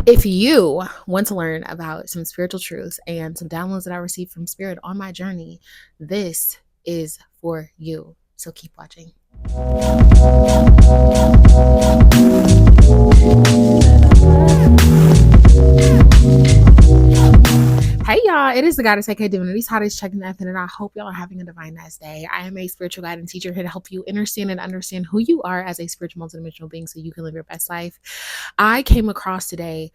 If you want to learn about some spiritual truths and some downloads that I received from Spirit on my journey, this is for you. So keep watching. Hey y'all, it is the goddess aka Divinity Goddess checking that in, and I hope y'all are having a divine ass day. I am a spiritual guide and teacher here to help you understand who you are as a spiritual multidimensional being so you can live your best life. I came across today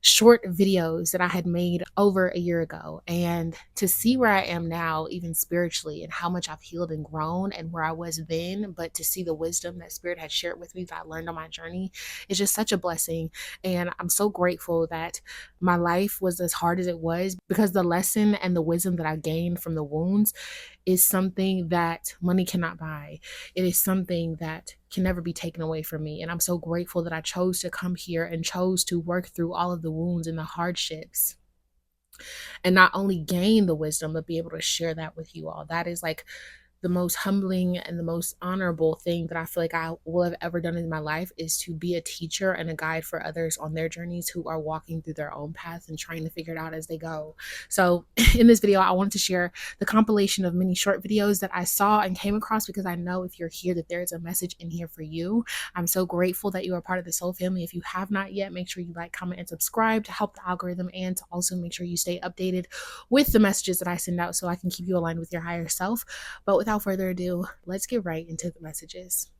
short videos that I had made over a year ago, and to see where I am now, even spiritually, and how much I've healed and grown and where I was then, but to see the wisdom that Spirit had shared with me that I learned on my journey is just such a blessing. And I'm so grateful that my life was as hard as it was, because the lesson and the wisdom that I gained from the wounds is something that money cannot buy. It is something that can never be taken away from me. And I'm so grateful that I chose to come here and chose to work through all of the wounds and the hardships and not only gain the wisdom, but be able to share that with you all. That is like the most humbling and the most honorable thing that I feel like I will have ever done in my life, is to be a teacher and a guide for others on their journeys who are walking through their own path and trying to figure it out as they go. So in this video, I wanted to share the compilation of many short videos that I saw and came across, because I know if you're here that there is a message in here for you. I'm so grateful that you are part of the Soul family. If you have not yet, make sure you like, comment, and subscribe to help the algorithm, and to also make sure you stay updated with the messages that I send out so I can keep you aligned with your higher self. But without further ado, let's get right into the messages.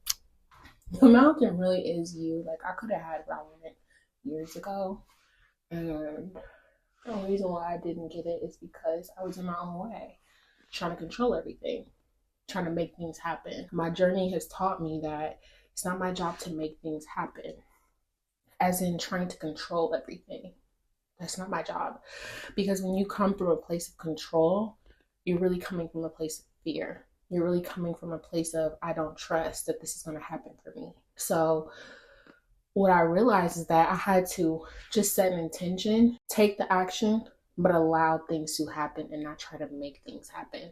The mountain really is you. Like, I could have had what I wanted years ago, and the only reason why I didn't get it is because I was in my own way, trying to control everything, trying to make things happen. My journey has taught me that it's not my job to make things happen, as in trying to control everything. That's not my job. Because when you come from a place of control, you're really coming from a place of fear. You're really coming from a place of, I don't trust that this is going to happen for me. So what I realized is that I had to just set an intention, take the action, but allow things to happen and not try to make things happen.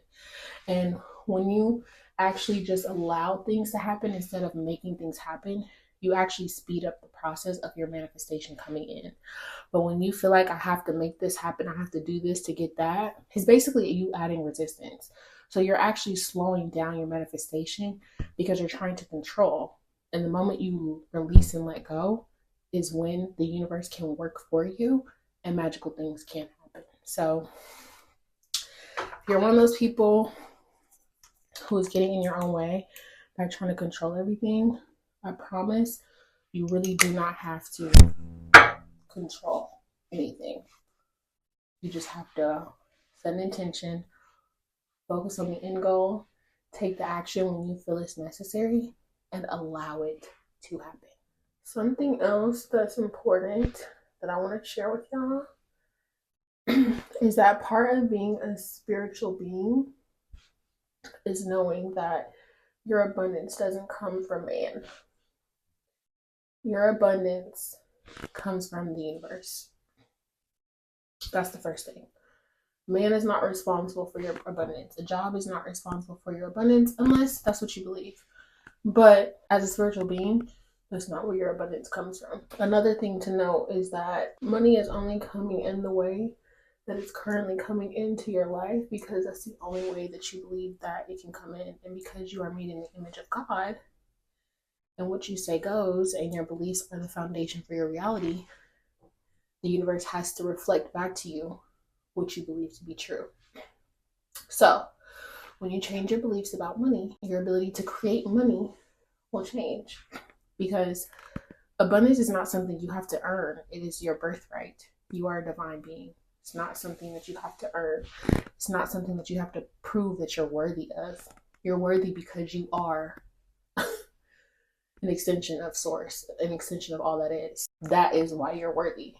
And when you actually just allow things to happen instead of making things happen, you actually speed up the process of your manifestation coming in. But when you feel like, I have to make this happen, I have to do this to get that, it's basically you adding resistance. So you're actually slowing down your manifestation because you're trying to control. And the moment you release and let go is when the universe can work for you and magical things can happen. So if you're one of those people who is getting in your own way by trying to control everything, I promise you really do not have to control anything. You just have to set an intention, focus on the end goal, take the action when you feel it's necessary, and allow it to happen. Something else that's important that I want to share with y'all is that part of being a spiritual being is knowing that your abundance doesn't come from man. Your abundance comes from the universe. That's the first thing. Man is not responsible for your abundance. A job is not responsible for your abundance, unless that's what you believe. But as a spiritual being, that's not where your abundance comes from. Another thing to note is that money is only coming in the way that it's currently coming into your life, because that's the only way that you believe that it can come in. And because you are made in the image of God, and what you say goes, and your beliefs are the foundation for your reality, the universe has to reflect back to you what you believe to be true. So when you change your beliefs about money, your ability to create money will change, because abundance is not something you have to earn. It is your birthright. You are a divine being. It's not something that you have to earn. It's not something that you have to prove that you're worthy of. You're worthy because you are an extension of source, an extension of all that is. That is why you're worthy.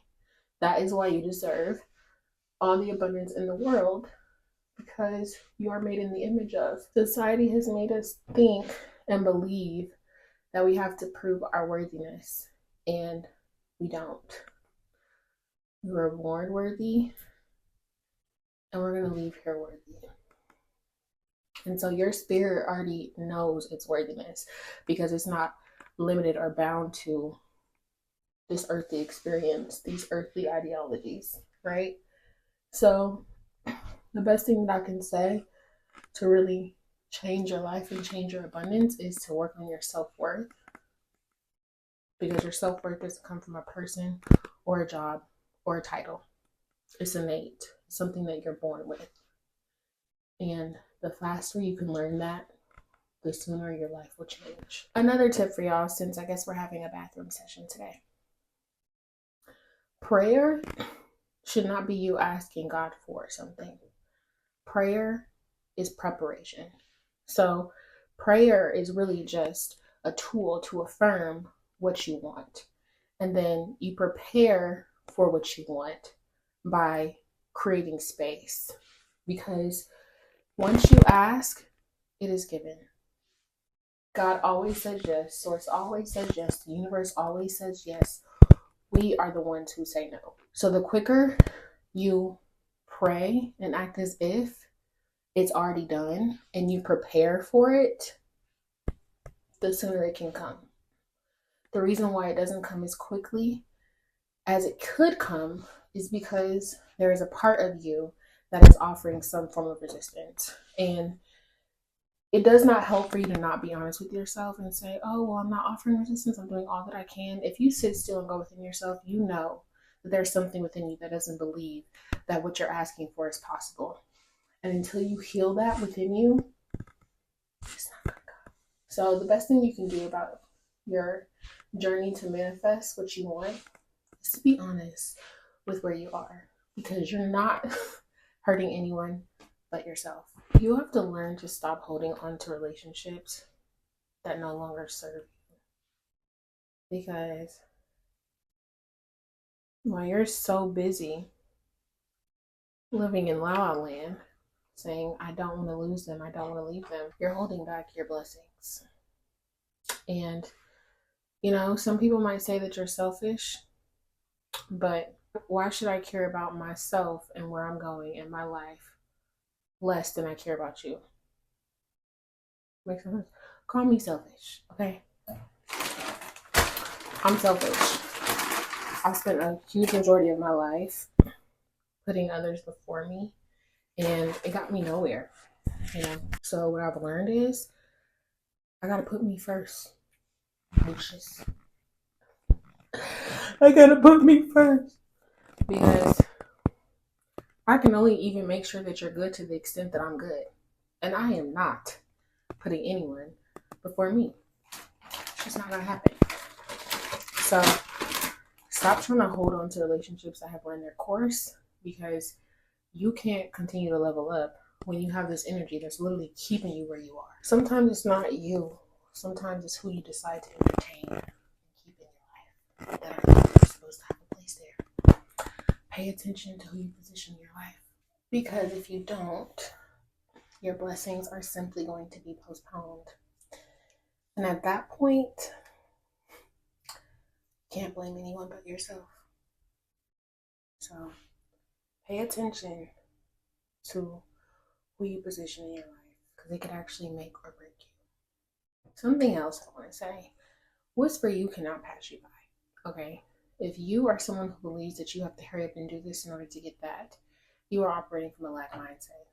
That is why you deserve all the abundance in the world, because you are made in the image of. Society has made us think and believe that we have to prove our worthiness, and we don't. We were born worthy, and we're going to leave here worthy. And so your spirit already knows its worthiness, because it's not limited or bound to this earthly experience, these earthly ideologies, right? So the best thing that I can say to really change your life and change your abundance is to work on your self-worth, because your self-worth doesn't come from a person or a job or a title. It's innate. It's something that you're born with. And the faster you can learn that, the sooner your life will change. Another tip for y'all, since I guess we're having a bathroom session today. Prayer should not be you asking God for something. Prayer is preparation. So prayer is really just a tool to affirm what you want. And then you prepare for what you want by creating space. Because once you ask, it is given. God always says yes. Source always says yes. The universe always says yes. We are the ones who say no. So the quicker you pray and act as if it's already done and you prepare for it, the sooner it can come. The reason why it doesn't come as quickly as it could come is because there is a part of you that is offering some form of resistance. And it does not help for you to not be honest with yourself and say, oh, well, I'm not offering resistance. I'm doing all that I can. If you sit still and go within yourself, you know that there's something within you that doesn't believe that what you're asking for is possible. And until you heal that within you, it's not going to come. So the best thing you can do about your journey to manifest what you want is to be honest with where you are, because you're not hurting anyone but yourself. You have to learn to stop holding on to relationships that no longer serve you. Because while you're so busy living in La La Land, saying, I don't want to lose them, I don't want to leave them, you're holding back your blessings. And, you know, some people might say that you're selfish, but why should I care about myself and where I'm going in my life less than I care about you? Makes sense? Call me selfish, okay? I'm selfish. I spent a huge majority of my life putting others before me, and it got me nowhere, you know? So what I've learned is I gotta put me first. I gotta put me first, because I can only even make sure that you're good to the extent that I'm good. And I am not putting anyone before me. It's just not gonna happen. So stop trying to hold on to relationships that have run their course, because you can't continue to level up when you have this energy that's literally keeping you where you are. Sometimes it's not you. Sometimes it's who you decide to entertain and keep in your life that are supposed to have a place there. Pay attention to who you position in your life, because if you don't, your blessings are simply going to be postponed. And at that point, you can't blame anyone but yourself. So pay attention to who you position in your life, because it could actually make or break you. Something else I want to say, what's for you cannot pass you by, okay? If you are someone who believes that you have to hurry up and do this in order to get that, you are operating from a lack mindset.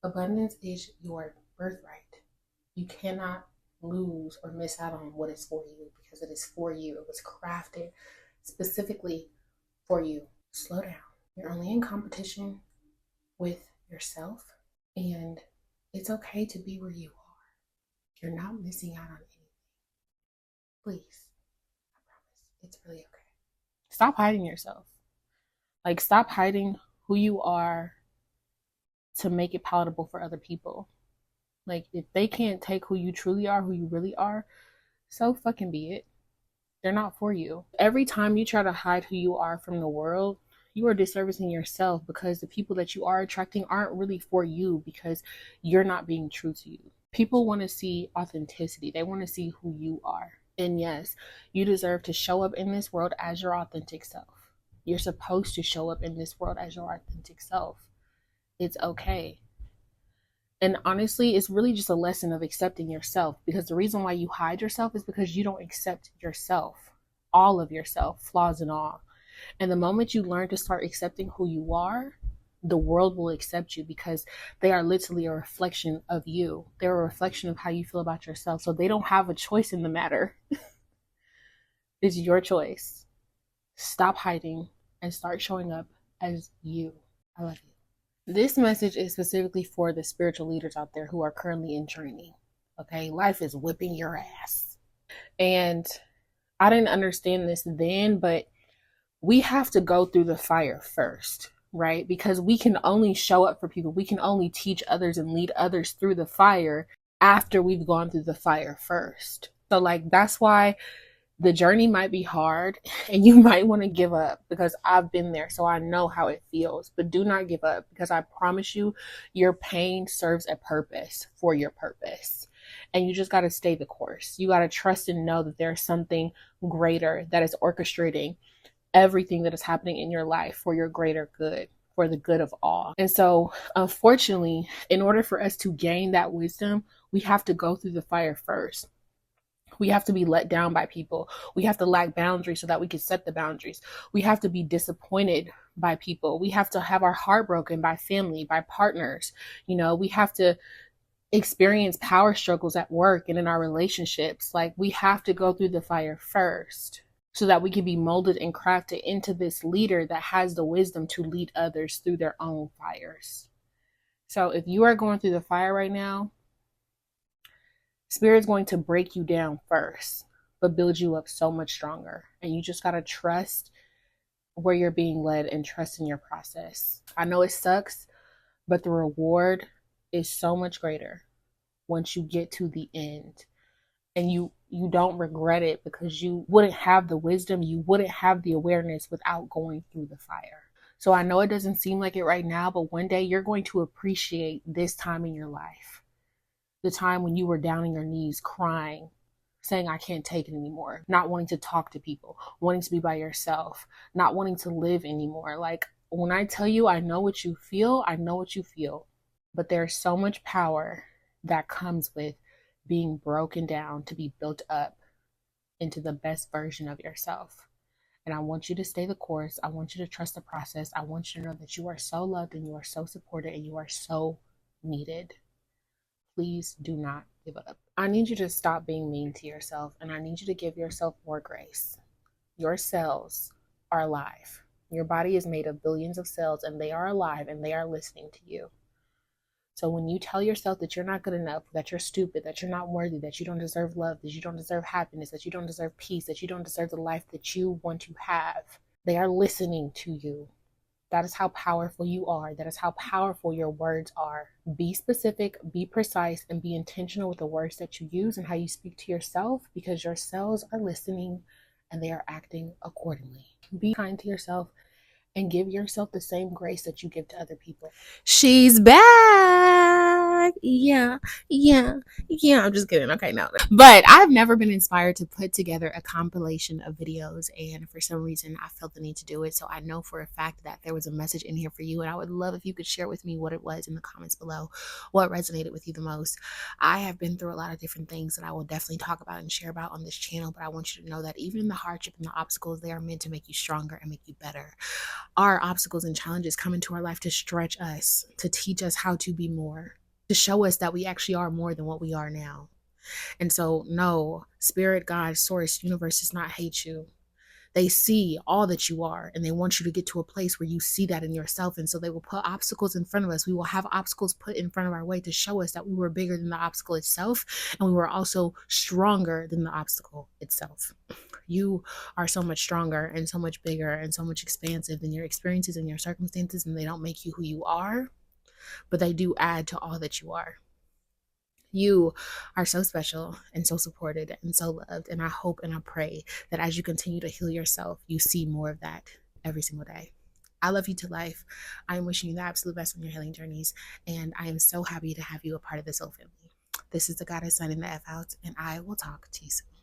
Abundance is your birthright. You cannot lose or miss out on what is for you, because it is for you. It was crafted specifically for you. Slow down. You're only in competition with yourself, and it's okay to be where you are. You're not missing out on anything. Please, I promise, it's really okay. Stop hiding yourself. Like, stop hiding who you are to make it palatable for other people. Like, if they can't take who you truly are, who you really are, so fucking be it. They're not for you. Every time you try to hide who you are from the world, you are disservicing yourself, because the people that you are attracting aren't really for you, because you're not being true to you. People want to see authenticity. They want to see who you are. And yes, you deserve to show up in this world as your authentic self. You're supposed to show up in this world as your authentic self. It's okay. And honestly, it's really just a lesson of accepting yourself, because the reason why you hide yourself is because you don't accept yourself. all of yourself, flaws and all. And the moment you learn to start accepting who you are, the world will accept you, because they are literally a reflection of you. They're a reflection of how you feel about yourself. So they don't have a choice in the matter. It's your choice. Stop hiding and start showing up as you. I love you. This message is specifically for the spiritual leaders out there who are currently in training. Okay, life is whipping your ass. And I didn't understand this then, but we have to go through the fire first, right? Because we can only show up for people. We can only teach others and lead others through the fire after we've gone through the fire first. So like, that's why the journey might be hard and you might want to give up, because I've been there. So I know how it feels, but do not give up, because I promise you, your pain serves a purpose for your purpose. And you just got to stay the course. You got to trust and know that there's something greater that is orchestrating everything that is happening in your life for your greater good, for the good of all. And so, unfortunately, in order for us to gain that wisdom, we have to go through the fire first. We have to be let down by people. We have to lack boundaries so that we can set the boundaries. We have to be disappointed by people. We have to have our heart broken by family, by partners. You know, we have to experience power struggles at work and in our relationships. Like, we have to go through the fire first so that we can be molded and crafted into this leader that has the wisdom to lead others through their own fires. So if you are going through the fire right now, Spirit's going to break you down first, but build you up so much stronger. And you just got to trust where you're being led and trust in your process. I know it sucks, but the reward is so much greater once you get to the end. And you don't regret it, because you wouldn't have the wisdom, you wouldn't have the awareness without going through the fire. So I know it doesn't seem like it right now, but one day you're going to appreciate this time in your life. The time when you were down on your knees crying, saying, I can't take it anymore, not wanting to talk to people, wanting to be by yourself, not wanting to live anymore. Like, when I tell you, I know what you feel, I know what you feel. But there's so much power that comes with being broken down to be built up into the best version of yourself. And I want you to stay the course. I want you to trust the process. I want you to know that you are so loved and you are so supported and you are so needed. Please do not give up. I need you to stop being mean to yourself, and I need you to give yourself more grace. Your cells are alive. Your body is made of billions of cells, and they are alive and they are listening to you. So when you tell yourself that you're not good enough, that you're stupid, that you're not worthy, that you don't deserve love, that you don't deserve happiness, that you don't deserve peace, that you don't deserve the life that you want to have, they are listening to you. That is how powerful you are. That is how powerful your words are. Be specific, be precise, and be intentional with the words that you use and how you speak to yourself, because your cells are listening and they are acting accordingly. Be kind to yourself and give yourself the same grace that you give to other people. She's back. Yeah. I'm just kidding. Okay, no. But I've never been inspired to put together a compilation of videos, and for some reason I felt the need to do it. So I know for a fact that there was a message in here for you, and I would love if you could share with me what it was in the comments below, what resonated with you the most. I have been through a lot of different things that I will definitely talk about and share about on this channel, but I want you to know that even in the hardship and the obstacles, they are meant to make you stronger and make you better. Our obstacles and challenges come into our life to stretch us, to teach us how to be more, to show us that we actually are more than what we are now. And so, no, Spirit, God, Source, Universe does not hate you. They see all that you are, and they want you to get to a place where you see that in yourself. And so they will put obstacles in front of us. We will have obstacles put in front of our way to show us that we were bigger than the obstacle itself, and we were also stronger than the obstacle itself. You are so much stronger and so much bigger and so much expansive than your experiences and your circumstances, and they don't make you who you are, but they do add to all that you are. You are so special and so supported and so loved, and I hope and I pray that as you continue to heal yourself, you see more of that every single day. I love you to life. I am wishing you the absolute best on your healing journeys, and I am so happy to have you a part of this whole family. This is the goddess signing the F out, and I will talk to you soon.